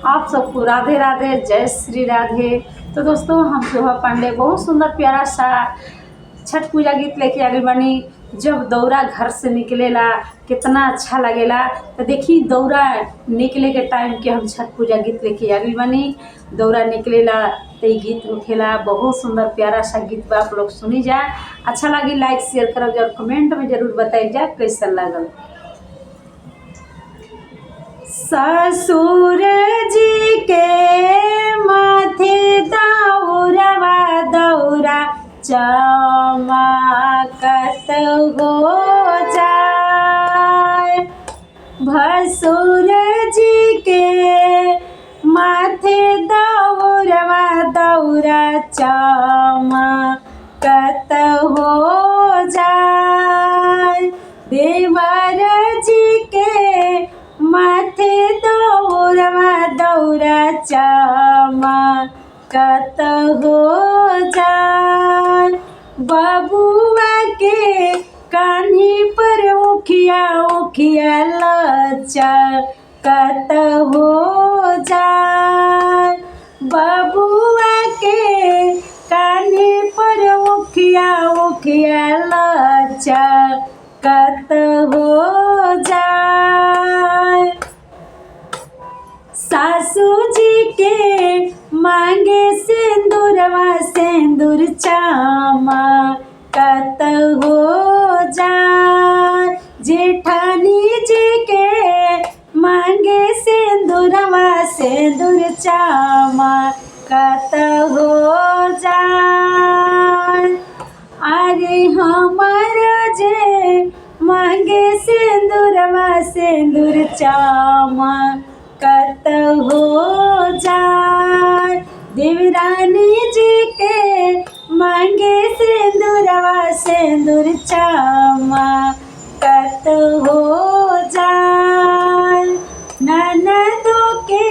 आप सबको राधे राधे, जय श्री राधे। तो दोस्तों, हम शोभा पांडे बहुत सुंदर प्यारा सा छठ पूजा गीत लेके आगे बनी। जब दौरा घर से निकलेला कितना अच्छा लगेला। तो देखी दौरा निकले के टाइम के हम छठ पूजा गीत लेके आगे बनी। दौरा निकलेला तो ये गीत होखेला, बहुत सुंदर प्यारा सा गीत बा। आप लोग सुनी जाए, अच्छा लगी लाइक शेयर करब और कमेंट में जरूर बताई जाए कैसा लगल। ससुर जी के माथे दौरवा दौरा चमकत हो जाए। भसुर जी के माथे दौरवा दौरा चमकत हो जाए। देवर जी के माथे दौरवा दौरा चमकत हो जाए। बबुआ के कान्ही पर उखिया उखिया लचकत हो जाए। बबुआ के कान्ही पर उखिया उखिया लचकत हो जाए। सासू जी के मांगे सिंदूरवा सिंदूर चमकत हो जाए। जेठानी जी के मांगे सिंदूरवा सिंदूर चमकत हो जाए। अरे हमारा जे मांगे सिंदूरवा सिंदूर चमकत हो जाए। देवरानी जी के मांगे सिंदूरवा सिंदूर चमकत हो जाए। ननदों के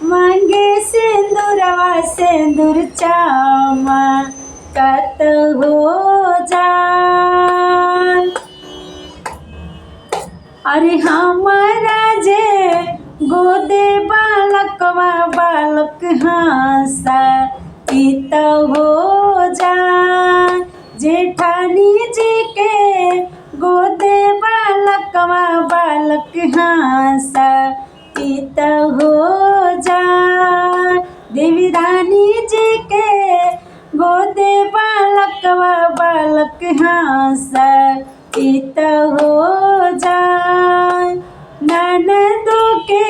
मांगे सिंदूरवा सिंदूर चमकत हो जाए। अरे हमारा जे गोदे बालकवा बालक हंसित हो जाए। जेठानी जी के गोदे बालकवा बालक हंसित हो जाए। देवरानी जी के गोदे बालकवा बालक हंसित हो जाए। ननदों के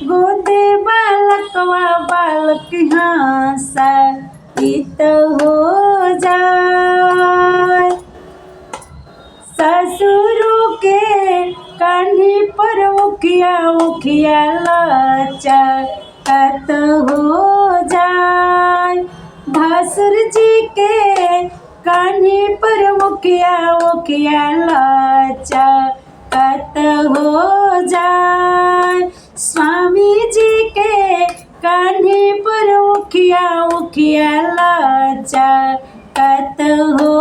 गोदे बालकवा बालक हंसित हो जाए। ससुरों के कान्ही पर उखिया उखिया लचकत हो जाए। भसुर जी के कान्ही पर उखिया उखिया लचकत हो जाए। स्वामी जी के कान्ही पर उखिया उखिया लचकत हो